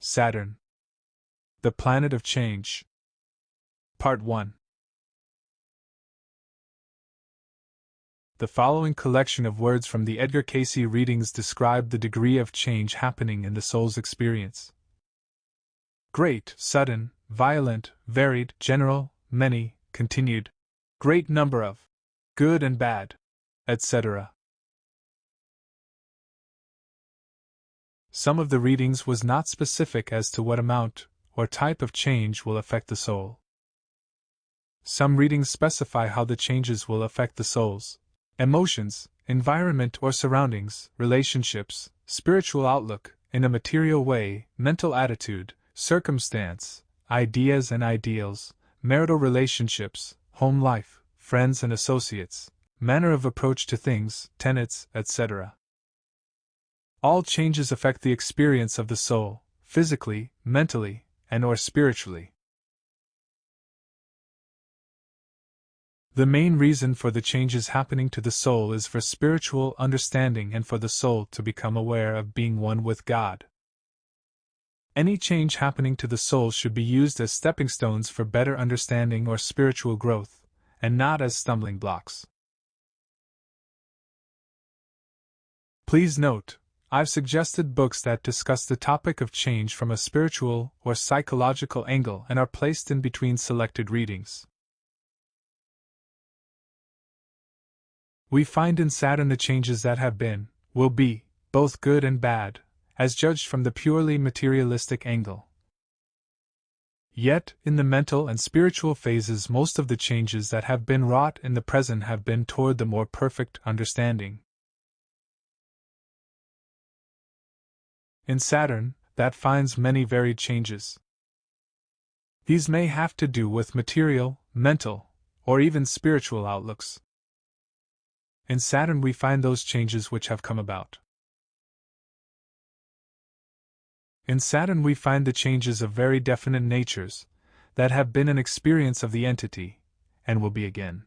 Saturn, the planet of change. Part 1. The following collection of words from the Edgar Cayce Readings describe the degree of change happening in the soul's experience. Great, sudden, violent, varied, general, many, continued, great number of, good and bad, etc. Some of the readings was not specific as to what amount or type of change will affect the soul. Some readings specify how the changes will affect the soul's emotions, environment or surroundings, relationships, spiritual outlook, in a material way, mental attitude, circumstance, ideas and ideals, marital relationships, home life, friends and associates, manner of approach to things, tenets, etc. All changes affect the experience of the soul, physically, mentally, and/or spiritually. The main reason for the changes happening to the soul is for spiritual understanding and for the soul to become aware of being one with God. Any change happening to the soul should be used as stepping stones for better understanding or spiritual growth, and not as stumbling blocks. Please note, I've suggested books that discuss the topic of change from a spiritual or psychological angle and are placed in between selected readings. We find in Saturn the changes that have been, will be, both good and bad, as judged from the purely materialistic angle. Yet, in the mental and spiritual phases, most of the changes that have been wrought in the present have been toward the more perfect understanding. In Saturn, that finds many varied changes. These may have to do with material, mental, or even spiritual outlooks. In Saturn we find those changes which have come about. In Saturn we find the changes of very definite natures, that have been an experience of the entity, and will be again.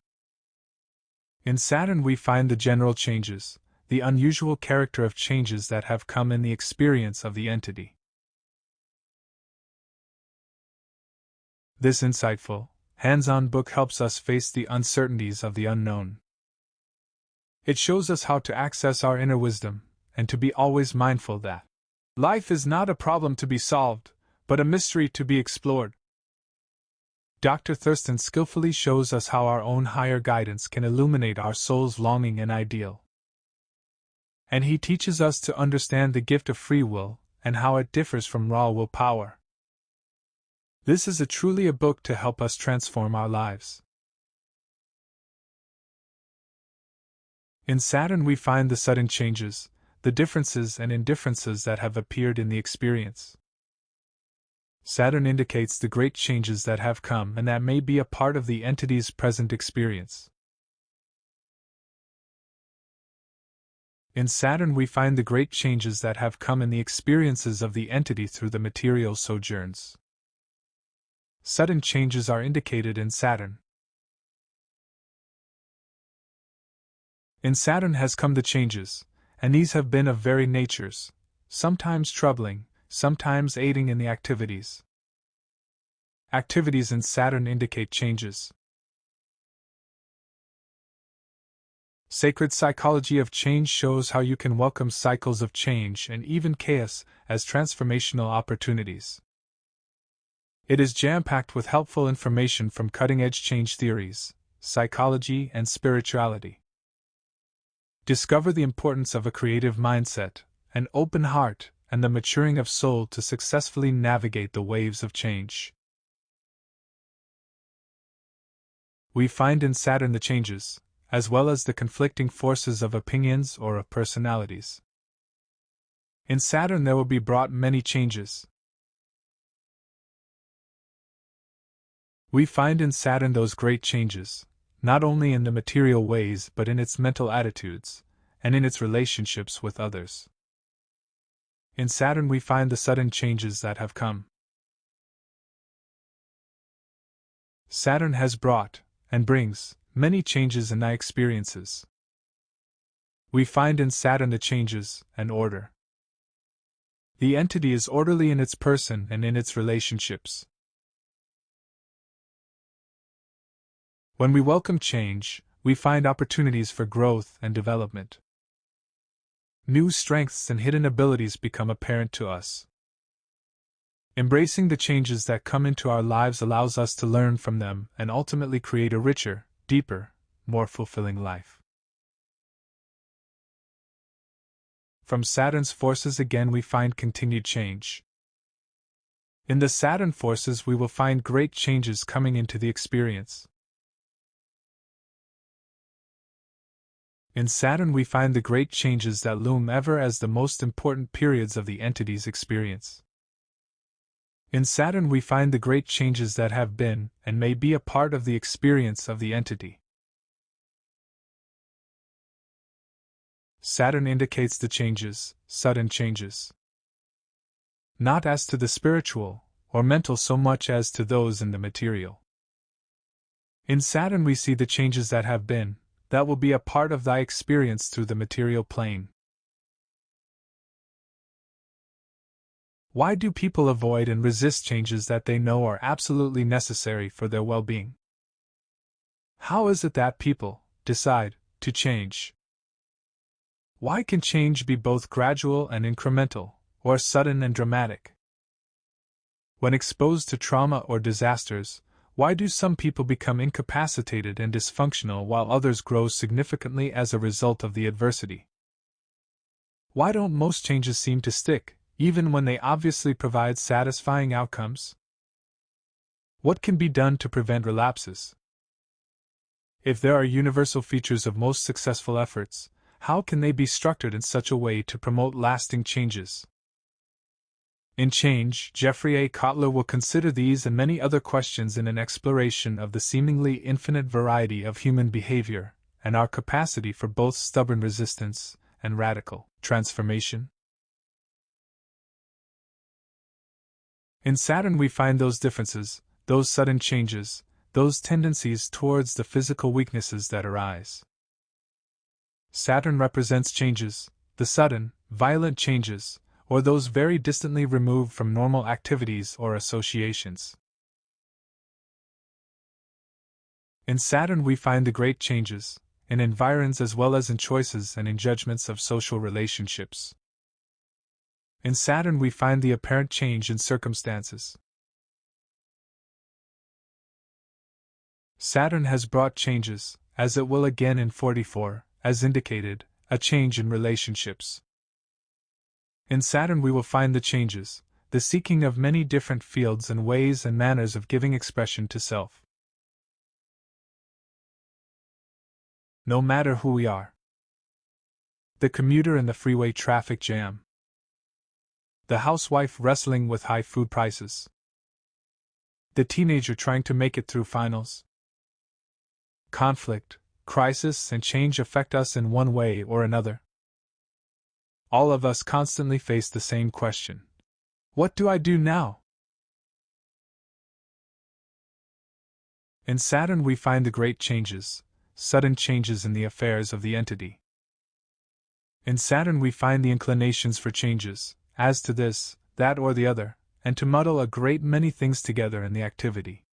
In Saturn we find the general changes, the unusual character of changes that have come in the experience of the entity. This insightful, hands-on book helps us face the uncertainties of the unknown. It shows us how to access our inner wisdom, and to be always mindful that life is not a problem to be solved, but a mystery to be explored. Dr. Thurston skillfully shows us how our own higher guidance can illuminate our soul's longing and ideal. And he teaches us to understand the gift of free will, and how it differs from raw willpower. This is truly a book to help us transform our lives. In Saturn we find the sudden changes, the differences and indifferences that have appeared in the experience. Saturn indicates the great changes that have come and that may be a part of the entity's present experience. In Saturn we find the great changes that have come in the experiences of the entity through the material sojourns. Sudden changes are indicated in Saturn. In Saturn has come the changes, and these have been of varied natures, sometimes troubling, sometimes aiding in the activities. Activities in Saturn indicate changes. Sacred psychology of change shows how you can welcome cycles of change and even chaos as transformational opportunities. It is jam-packed with helpful information from cutting-edge change theories, psychology, and spirituality. Discover the importance of a creative mindset, an open heart, and the maturing of soul to successfully navigate the waves of change. We find in Saturn the changes, as well as the conflicting forces of opinions or of personalities. In Saturn there will be brought many changes. We find in Saturn those great changes, not only in the material ways but in its mental attitudes, and in its relationships with others. In Saturn we find the sudden changes that have come. Saturn has brought, and brings, many changes in thy experiences. We find in Saturn the changes and order. The entity is orderly in its person and in its relationships. When we welcome change, we find opportunities for growth and development. New strengths and hidden abilities become apparent to us. Embracing the changes that come into our lives allows us to learn from them and ultimately create a richer, deeper, more fulfilling life. From Saturn's forces again we find continued change. In the Saturn forces we will find great changes coming into the experience. In Saturn we find the great changes that loom ever as the most important periods of the entity's experience. In Saturn we find the great changes that have been and may be a part of the experience of the entity. Saturn indicates the changes, sudden changes. Not as to the spiritual or mental so much as to those in the material. In Saturn we see the changes that have been, that will be a part of thy experience through the material plane. Why do people avoid and resist changes that they know are absolutely necessary for their well-being? How is it that people decide to change? Why can change be both gradual and incremental, or sudden and dramatic? When exposed to trauma or disasters, why do some people become incapacitated and dysfunctional while others grow significantly as a result of the adversity? Why don't most changes seem to stick, even when they obviously provide satisfying outcomes? What can be done to prevent relapses? If there are universal features of most successful efforts, how can they be structured in such a way to promote lasting changes? In Change, Jeffrey A. Kotler will consider these and many other questions in an exploration of the seemingly infinite variety of human behavior and our capacity for both stubborn resistance and radical transformation. In Saturn we find those differences, those sudden changes, those tendencies towards the physical weaknesses that arise. Saturn represents changes, the sudden, violent changes, or those very distantly removed from normal activities or associations. In Saturn we find the great changes, in environs as well as in choices and in judgments of social relationships. In Saturn we find the apparent change in circumstances. Saturn has brought changes, as it will again in 44, as indicated, a change in relationships. In Saturn we will find the changes, the seeking of many different fields and ways and manners of giving expression to self. No matter who we are. The commuter in the freeway traffic jam. The housewife wrestling with high food prices. The teenager trying to make it through finals. Conflict, crisis, and change affect us in one way or another. All of us constantly face the same question. What do I do now? In Saturn we find the great changes, sudden changes in the affairs of the entity. In Saturn we find the inclinations for changes, as to this, that or the other, and to muddle a great many things together in the activity.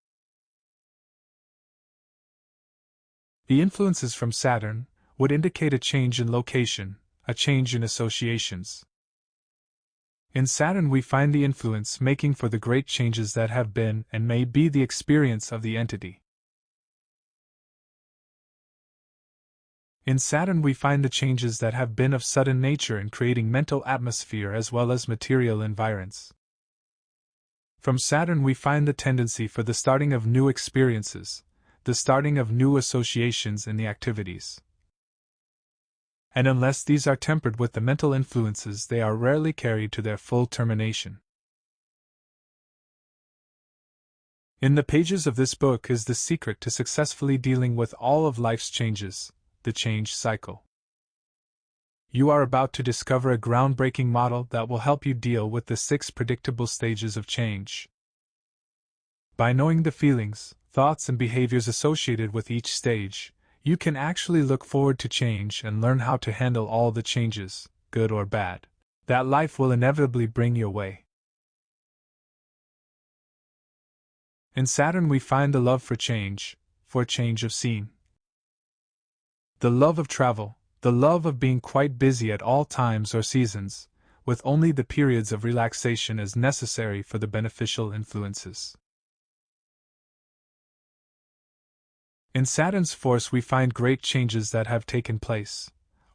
The influences from Saturn would indicate a change in location, a change in associations. In Saturn we find the influence making for the great changes that have been and may be the experience of the entity. In Saturn we find the changes that have been of sudden nature in creating mental atmosphere as well as material environs. From Saturn we find the tendency for the starting of new experiences, the starting of new associations in the activities. And unless these are tempered with the mental influences, they are rarely carried to their full termination. In the pages of this book is the secret to successfully dealing with all of life's changes, the change cycle. You are about to discover a groundbreaking model that will help you deal with the 6 predictable stages of change. By knowing the feelings, thoughts, and behaviors associated with each stage, you can actually look forward to change and learn how to handle all the changes, good or bad, that life will inevitably bring your way. In Saturn, we find the love for change of scene. The love of travel, the love of being quite busy at all times or seasons, with only the periods of relaxation as necessary for the beneficial influences. In Saturn's force, we find great changes that have taken place,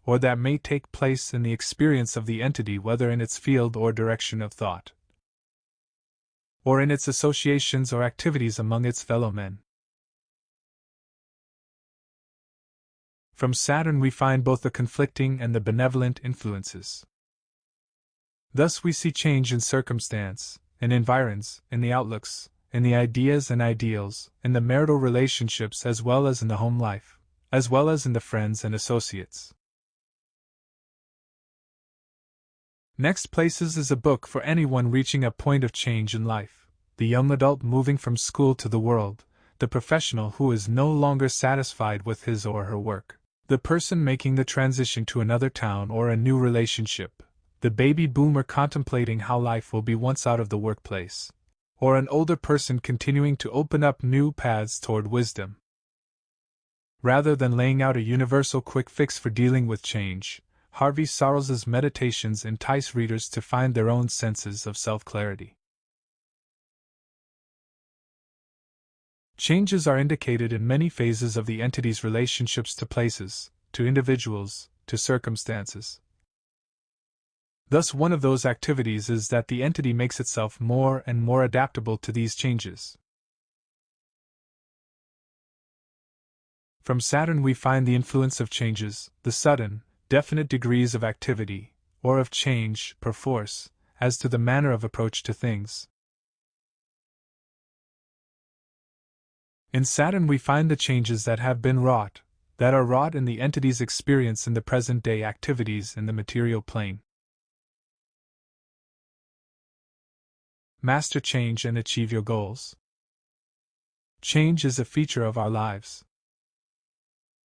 or that may take place in the experience of the entity, whether in its field or direction of thought, or in its associations or activities among its fellow men. From Saturn we find both the conflicting and the benevolent influences. Thus we see change in circumstance, in environs, in the outlooks, in the ideas and ideals, in the marital relationships as well as in the home life, as well as in the friends and associates. Next Places is a book for anyone reaching a point of change in life, the young adult moving from school to the world, the professional who is no longer satisfied with his or her work, the person making the transition to another town or a new relationship, the baby boomer contemplating how life will be once out of the workplace, or an older person continuing to open up new paths toward wisdom. Rather than laying out a universal quick fix for dealing with change, Harvey Sarles's meditations entice readers to find their own senses of self-clarity. Changes are indicated in many phases of the entity's relationships to places, to individuals, to circumstances. Thus, one of those activities is that the entity makes itself more and more adaptable to these changes. From Saturn we find the influence of changes, the sudden, definite degrees of activity, or of change, perforce, as to the manner of approach to things. In Saturn we find the changes that have been wrought, that are wrought in the entity's experience in the present-day activities in the material plane. Master change and achieve your goals. Change is a feature of our lives.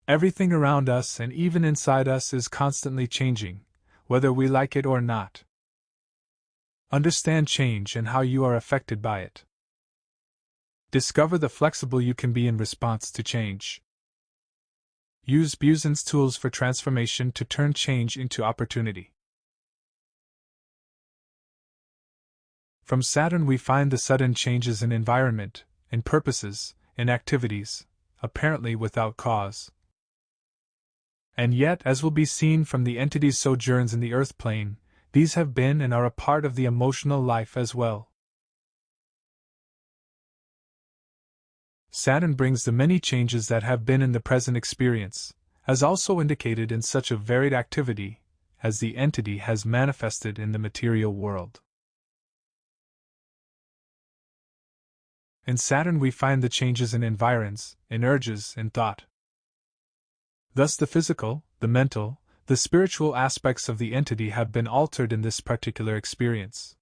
Everything around us and even inside us is constantly changing, whether we like it or not. Understand change and how you are affected by it. Discover the flexible you can be in response to change. Use Busen's tools for transformation to turn change into opportunity. From Saturn we find the sudden changes in environment, in purposes, in activities, apparently without cause. And yet, as will be seen from the entity's sojourns in the earth plane, these have been and are a part of the emotional life as well. Saturn brings the many changes that have been in the present experience, as also indicated in such a varied activity as the entity has manifested in the material world. In Saturn we find the changes in environs, in urges, in thought. Thus the physical, the mental, the spiritual aspects of the entity have been altered in this particular experience.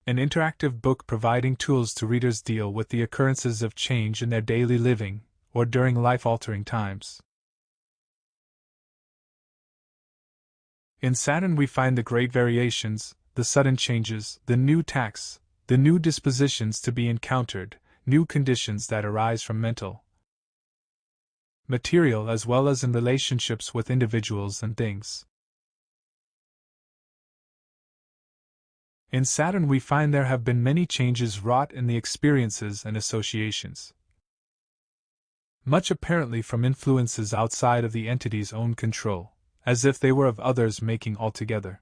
An interactive book providing tools to readers deal with the occurrences of change in their daily living, or during life-altering times. In Saturn we find the great variations, the sudden changes, the new tacts, the new dispositions to be encountered, new conditions that arise from mental, material as well as in relationships with individuals and things. In Saturn we find there have been many changes wrought in the experiences and associations, much apparently from influences outside of the entity's own control, as if they were of others making altogether.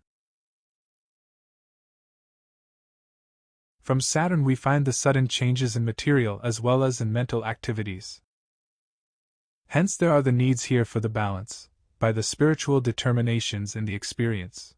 From Saturn we find the sudden changes in material as well as in mental activities. Hence there are the needs here for the balance, by the spiritual determinations in the experience.